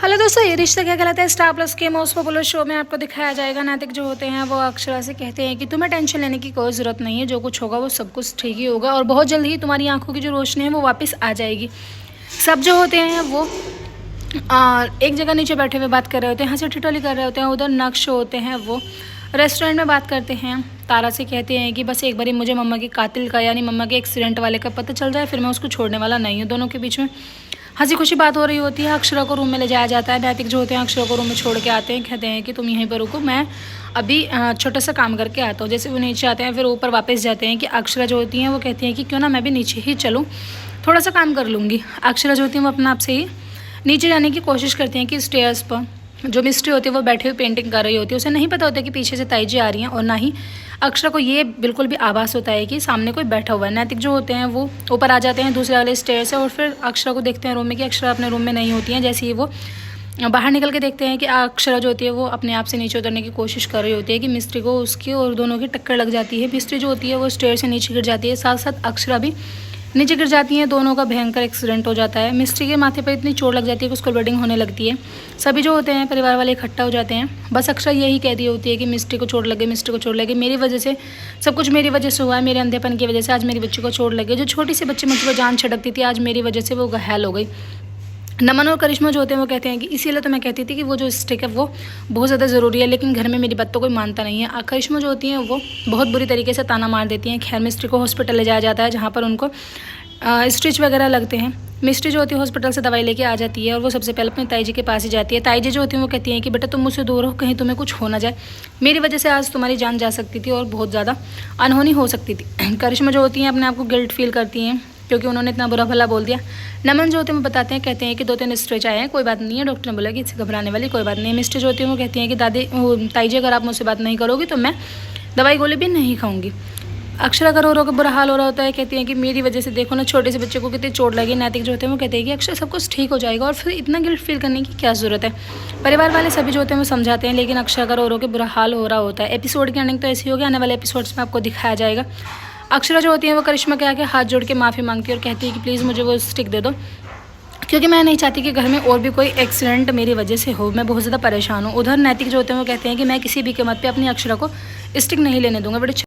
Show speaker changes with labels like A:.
A: Hello दोस्तों, ये रिश्ता क्या कहलाता है स्टार प्लस के मोस्ट पॉपुलर शो में आपको दिखाया जाएगा। नैतिक जो होते हैं वो अक्षरा से कहते हैं कि तुम्हें टेंशन लेने की कोई ज़रूरत नहीं है, जो कुछ होगा वो सब कुछ ठीक ही होगा और बहुत जल्द ही तुम्हारी आंखों की जो रोशनी है वो वापस आ जाएगी। सब जो होते हैं वो एक जगह नीचे बैठे हुए बात कर रहे होते हैं, हंसी ठिठोली कर रहे होते हैं। उधर नक्श होते हैं वो रेस्टोरेंट में बात करते हैं। तारा से कहते हैं कि बस एक बारी मुझे मम्मा के कातिल का यानी मम्मा के एक्सीडेंट वाले का पता चल जाए, फिर मैं उसको छोड़ने वाला नहीं हूँ। दोनों के बीच में हंसी खुशी बात हो रही होती है। अक्षरा को रूम में ले जाया जाता है। नैतिक जो होते हैं अक्षरा को रूम में छोड़ के आते हैं, कहते हैं कि तुम यहीं पर रुको, मैं अभी छोटा सा काम करके आता हूँ। जैसे वो नीचे आते हैं फिर ऊपर वापस जाते हैं कि अक्षरा जो होती हैं वो कहती हैं कि क्यों ना मैं भी नीचे ही चलूँ, थोड़ा सा काम कर लूँगी। अक्षरा जो होती हैं वो अपने आप से ही नीचे जाने की कोशिश करती हैं कि स्टेयर्स पर जो मिस्ट्री होती है वो बैठे हुए पेंटिंग कर रही होती है। उसे नहीं पता होता कि पीछे से ताई जी आ रही हैं और ना ही अक्षरा को ये बिल्कुल भी आभास होता है कि सामने कोई बैठा हुआ है। नैतिक जो होते हैं वो ऊपर आ जाते हैं दूसरे वाले स्टेयर से और फिर अक्षरा को देखते हैं रूम में कि अक्षरा अपने रूम में नहीं होती हैं। जैसे ही वो बाहर निकल के देखते हैं कि अक्षरा जो होती है वो अपने आप से नीचे उतरने की कोशिश कर रही होती है कि मिस्ट्री को उसकी और दोनों की टक्कर लग जाती है। मिस्ट्री जो होती है वो स्टेयर से नीचे गिर जाती है, साथ साथ अक्षरा भी नीचे गिर जाती हैं। दोनों का भयंकर एक्सीडेंट हो जाता है। मिस्ट्री के माथे पर इतनी चोट लग जाती है कि उसको ब्लीडिंग होने लगती है। सभी जो होते हैं परिवार वाले इकट्ठा हो जाते हैं। बस अक्षरा यही कह रही होती है कि मिस्ट्री को चोट लगे, मिस्ट्री को चोट लगे, मेरी वजह से सब कुछ मेरी वजह से हुआ है, मेरे अंधेपन की वजह से आज मेरी बच्ची को चोट लगे। जो छोटी सी बच्ची मुझ पर जान छिड़कती थी आज मेरी वजह से वो घायल हो गई। नमन और करिश्मा जो होते हैं वो कहते हैं कि इसीलिए तो मैं कहती थी कि वो जो स्टिक है वो बहुत ज़्यादा ज़रूरी है, लेकिन घर में मेरी बात तो कोई मानता नहीं है। करिश्मा जो होती हैं वो बहुत बुरी तरीके से ताना मार देती हैं। खैर मिस्ट्री को हॉस्पिटल ले जाया जाता है जहाँ पर उनको स्टिच वगैरह लगते हैं। मिस्ट्री जो होती है हॉस्पिटल से दवाई लेके आ जाती है और वो सबसे पहले अपनी ताई जी के पास ही जाती है। ताई जी जो होती हैं वो कहती हैं कि बेटा तुम मुझसे दूर हो, कहीं तुम्हें कुछ हो ना जाए, मेरी वजह से आज तुम्हारी जान जा सकती थी और बहुत ज़्यादा अनहोनी हो सकती थी। करिश्मा जो होती हैं अपने आप को गिल्ट फील करती हैं क्योंकि उन्होंने इतना बुरा भला बोल दिया। नमन जो होते हैं वो बताते हैं, कहते हैं कि 2-3 स्ट्रेच आए हैं, कोई बात नहीं है, डॉक्टर ने बोला कि इससे घबराने वाली कोई बात नहीं है। मिस्ट्री जो होती है वो कहती हैं कि दादी ताई जी अगर आप मुझसे बात नहीं करोगी तो मैं दवाई गोली भी नहीं खाऊंगी। अक्षरा का रो का बुरा हाल हो रहा होता है। कहती हैं कि मेरी वजह से देखो ना छोटे से बच्चे को कितनी चोट लगी। नैतिक जो होते हैं वो कहते हैं कि अक्षरा सब कुछ ठीक हो जाएगा और फिर इतना गिल्ट फील करने की क्या ज़रूरत है। परिवार वाले सभी जो होते हैं वो समझाते हैं, लेकिन अक्षरा का रो के बुरा हाल हो रहा होता है। एपिसोड की एंडिंग तो ऐसी होगी, आने वाले एपिसोड्स में आपको दिखाया जाएगा। अक्षरा जो होती है वो करिश्मा के आगे हाथ जोड़ के माफ़ी मांगती है और कहती है कि प्लीज़ मुझे वो स्टिक दे दो, क्योंकि मैं नहीं चाहती कि घर में और भी कोई एक्सीडेंट मेरी वजह से हो, मैं बहुत ज़्यादा परेशान हूँ। उधर नैतिक जो होते हैं वो कहते हैं कि मैं किसी भी कीमत पे अपनी अक्षरा को स्टिक नहीं लेने दूंगा। बड़े